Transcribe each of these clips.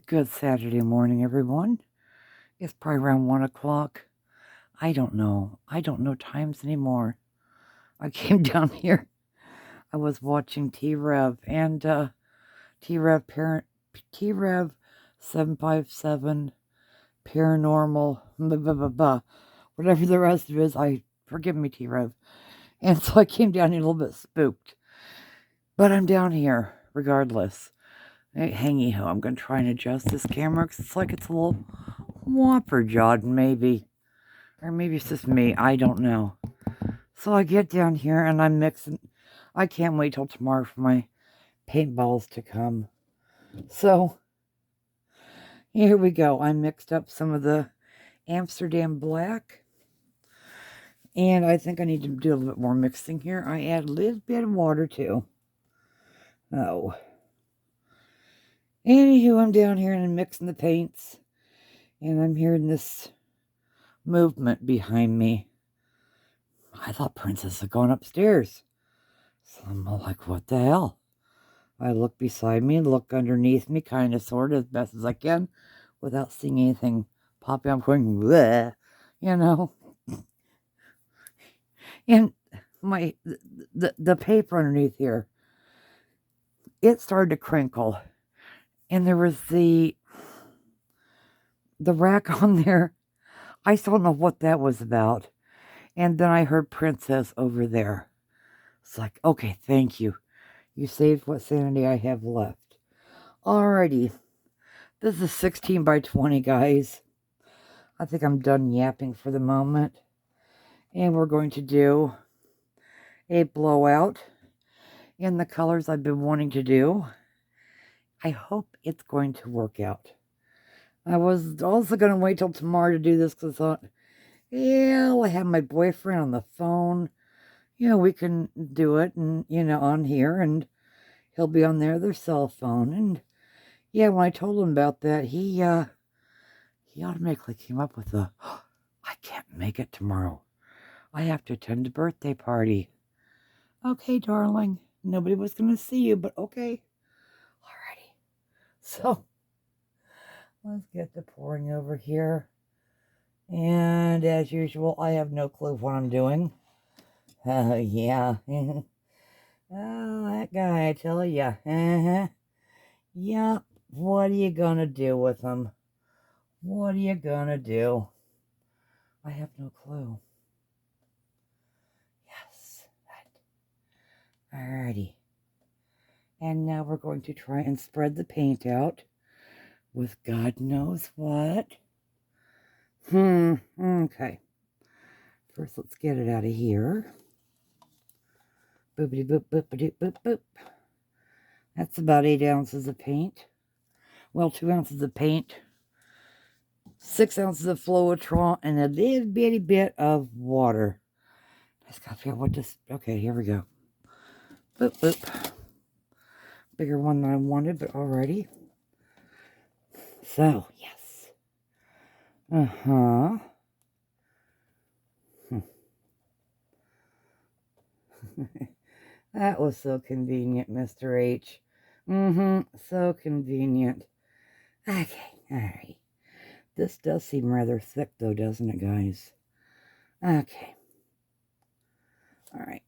Good Saturday morning, everyone. It's probably around 1 o'clock. I don't know. I don't know times anymore. I came down here. I was watching T-Rev and T-Rev 757 Paranormal, blah, blah, blah, blah. Whatever the rest of it is. Forgive me, T-Rev. And so I came down here a little bit spooked. But I'm down here regardless. Hangy ho, I'm going to try and adjust this camera because it's like it's a little whopper jawed, maybe. Or maybe it's just me. I don't know. So I get down here and I'm mixing. I can't wait till tomorrow for my paintballs to come. So here we go. I mixed up some of the Amsterdam black. And I think I need to do a little bit more mixing here. I add a little bit of water too. Oh. Anywho, I'm down here and I'm mixing the paints. And I'm hearing this movement behind me. I thought Princess had gone upstairs. So I'm like, what the hell? I look beside me, look underneath me, kind of, sort of, as best as I can, without seeing anything pop up. I'm going, bleh, you know. And the paper underneath here, it started to crinkle. And there was the rack on there. I still don't know what that was about. And then I heard Princess over there. It's like, okay, thank you. You saved what sanity I have left. Alrighty. This is 16 by 20, guys. I think I'm done yapping for the moment. And we're going to do a blowout in the colors I've been wanting to do. I hope it's going to work out. I was also going to wait till tomorrow to do this because I thought, yeah, I'll have my boyfriend on the phone. You know, we can do it and, you know, on here, and he'll be on their cell phone. And yeah, when I told him about that, he automatically came up with I can't make it tomorrow. I have to attend a birthday party. Okay, darling. Nobody was going to see you, but okay. Alrighty. So, let's get the pouring over here. And as usual, I have no clue what I'm doing. Yeah. Oh, that guy, I tell ya. Yeah, what are you gonna do with him? What are you gonna do? I have no clue. Yes. Alrighty. And now we're going to try and spread the paint out with God knows what. Okay. First, let's get it out of here. Boopity boop, boopity boop, boop. That's about 8 ounces of paint. Well, 2 ounces of paint, 6 ounces of Floetrol, and a little bitty bit of water. I just gotta figure out what this. Okay, here we go. Boop, boop. Bigger one than I wanted, but alrighty. So, yes. That was so convenient, Mr. H. So convenient. Okay, alright. This does seem rather thick, though, doesn't it, guys? Okay. Alright.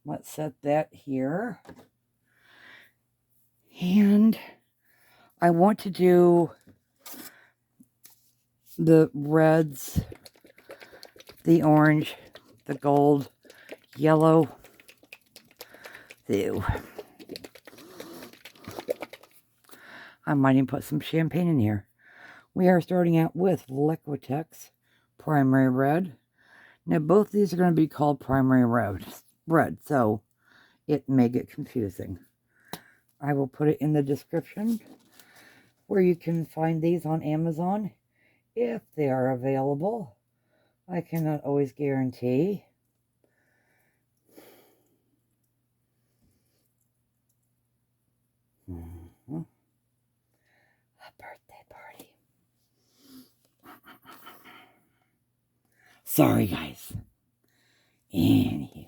Let's set that here. And I want to do the reds, the orange, the gold, yellow. Ew. I might even put some champagne in here. We are starting out with Liquitex Primary Red. Now, both of these are going to be called Primary Red, so it may get confusing. I will put it in the description where you can find these on Amazon if they are available. I cannot always guarantee. A birthday party. Sorry, guys. Anywho,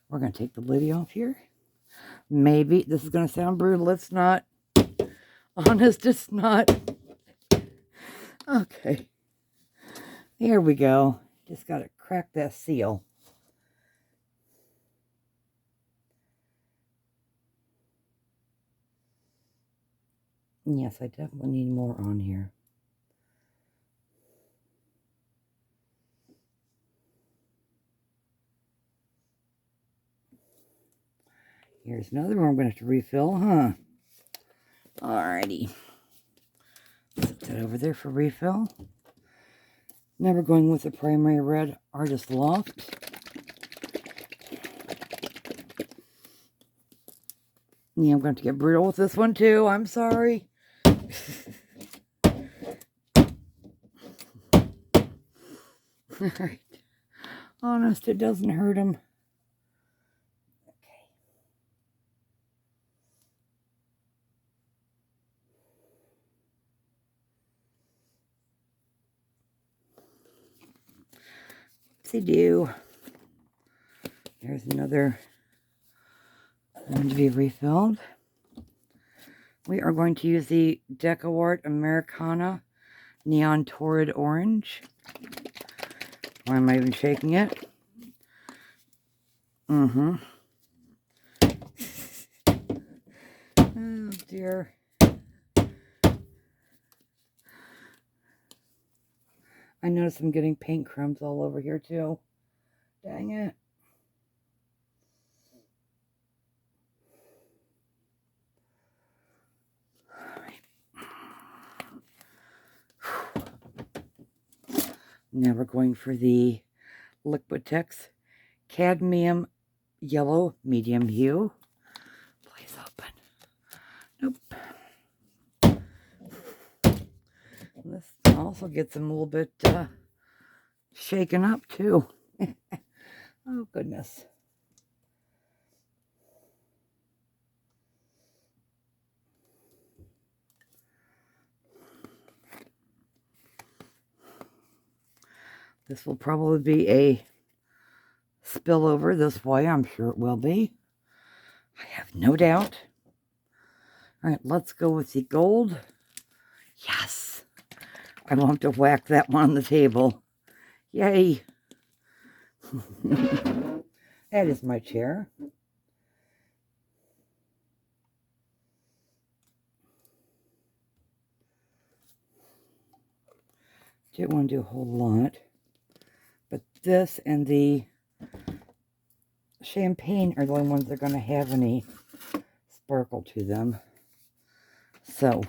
we're going to take the lid off here. Maybe this is going to sound brutal. It's not. Honest, it's not. Okay. Here we go. Just got to crack that seal. Yes, I definitely need more on here. Here's another one I'm going to have to refill, huh? Alrighty. Put that over there for refill. Now we're going with the Primary Red Artist Loft. Yeah, I'm going to get brutal with this one too. I'm sorry. Alright. Honest, it doesn't hurt him. Oopsie-doo. There's another one to be refilled. We are going to use the Deco Art Americana Neon Torrid Orange. Why am I even shaking it? Oh dear. I notice I'm getting paint crumbs all over here too. Dang it. Now we're going for the Liquitex Cadmium Yellow Medium Hue. Please open. Nope. This also gets them a little bit shaken up too. Oh goodness. This will probably be a spillover this way. I'm sure it will be. I have no doubt. All right, let's go with the gold. Yes. I won't have to whack that one on the table. Yay. That is my chair. Didn't want to do a whole lot. But this and the champagne are the only ones that are going to have any sparkle to them. So,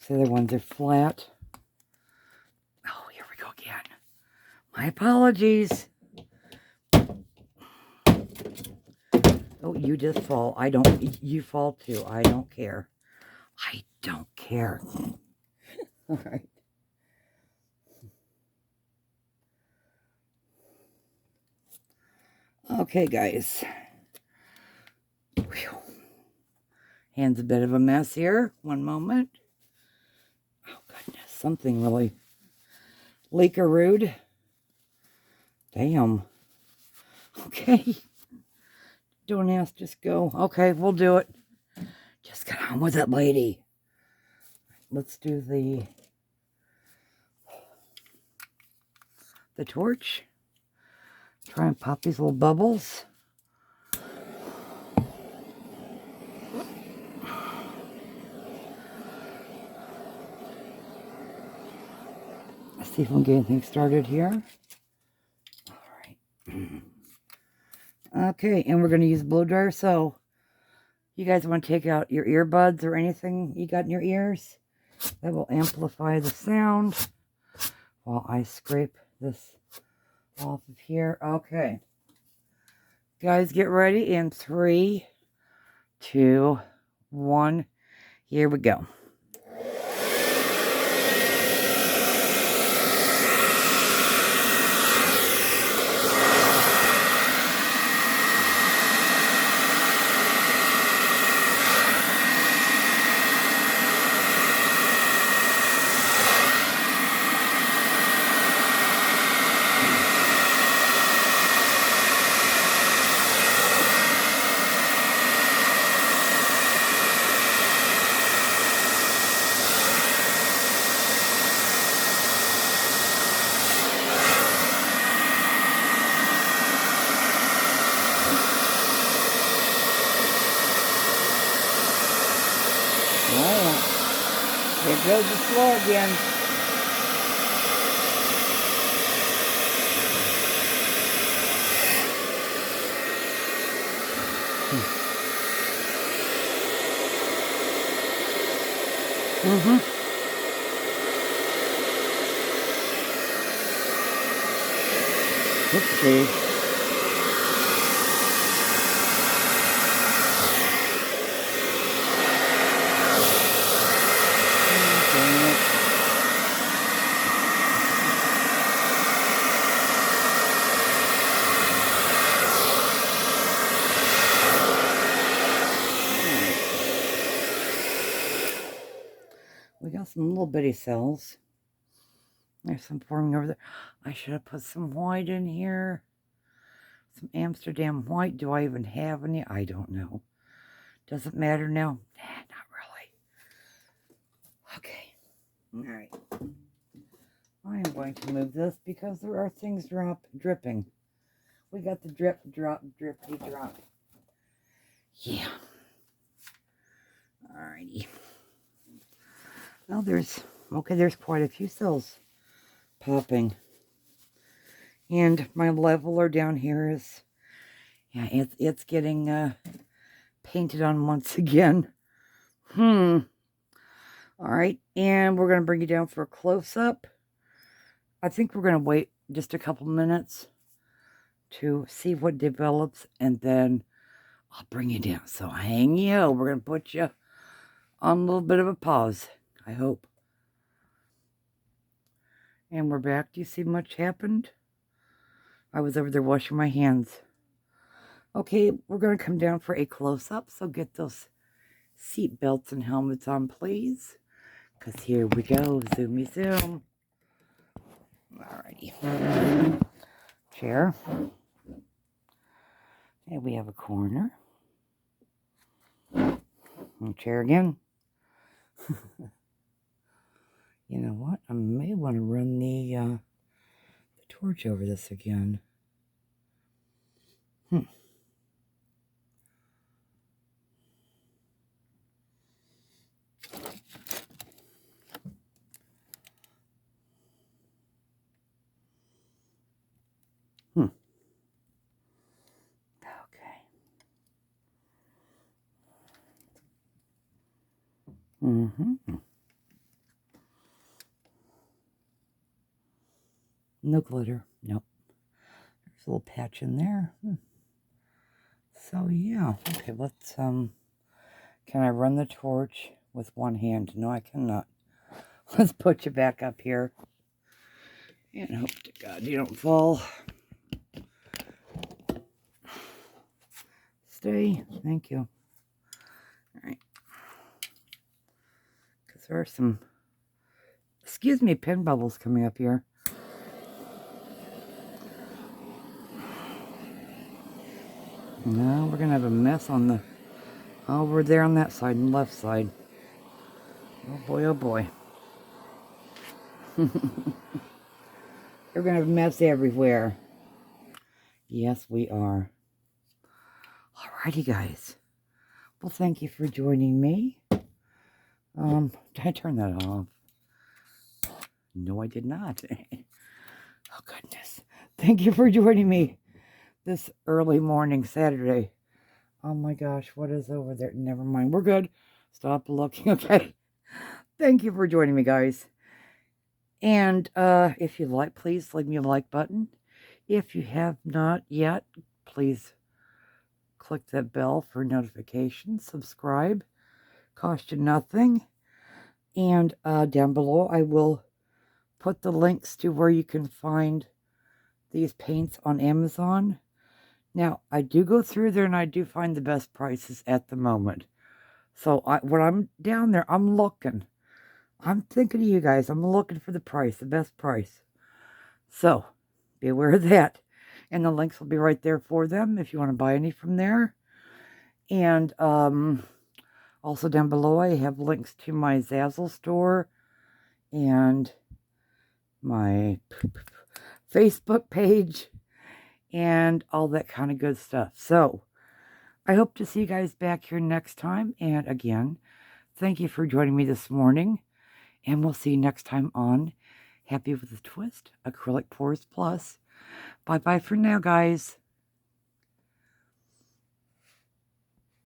the other ones are flat. Oh, here we go again. My apologies. Oh, you just fall. You fall too. I don't care. I don't care. All right. Okay, guys. Whew. Hand's a bit of a mess here. One moment. Oh, goodness. Something really leakerooed. Damn. Okay. Don't ask, just go. Okay, we'll do it. Just get on with it, lady. Let's do the torch. Try and pop these little bubbles. Let's see if we can get anything started here. All right. Okay, and we're going to use blow dryer. So, you guys want to take out your earbuds or anything you got in your ears? That will amplify the sound while I scrape this off of here. Okay. Guys, get ready in 3, 2, 1. Here we go. It goes the floor again. Oopsie. We got some little bitty cells. There's some forming over there. I should have put some white in here. Some Amsterdam white. Do I even have any? I don't know. Does it matter now? Nah, not really. Okay. Alright. I am going to move this because there are things dripping. We got the drip, drop, drippity drop. Yeah. Alrighty. Well, there's quite a few cells popping. And my leveler down here is, yeah, it's getting painted on once again. Alright, and we're going to bring you down for a close-up. I think we're going to wait just a couple minutes to see what develops, and then I'll bring you down. So hang you. We're going to put you on a little bit of a pause, I hope. And we're back. Do you see much happened? I was over there washing my hands. Okay, we're going to come down for a close-up, so get those seat belts and helmets on, please. Because here we go. Zoomy zoom. Alrighty. Chair. And we have a corner. And chair again. You know what? I may want to run the torch over this again. Okay. No glitter. Nope. There's a little patch in there. So yeah. Okay, let's can I run the torch with one hand? No, I cannot. Let's put you back up here. And hope to God you don't fall. Stay. Thank you. Alright. Because there are some, excuse me, pin bubbles coming up here. No, we're going to have a mess on the, over there on that side and left side. Oh boy, oh boy. We're going to have a mess everywhere. Yes, we are. Alrighty, guys. Well, thank you for joining me. Did I turn that off? No, I did not. Oh, goodness. Thank you for joining me this early morning Saturday. Oh, my gosh. What is over there? Never mind. We're good. Stop looking. Okay. Thank you for joining me, guys. And if you like, please leave me a like button. If you have not yet, please click that bell for notifications. Subscribe. Cost you nothing. And down below, I will put the links to where you can find these paints on Amazon. Now, I do go through there and I do find the best prices at the moment. So when I'm down there, I'm looking. I'm thinking of you guys. I'm looking for the price, the best price. So, be aware of that. And the links will be right there for them if you want to buy any from there. And also down below, I have links to my Zazzle store and my Facebook page and all that kind of good stuff. So, I hope to see you guys back here next time. And again, thank you for joining me this morning. And we'll see you next time on Happy with a Twist, Acrylic Pours Plus. Bye-bye for now, guys.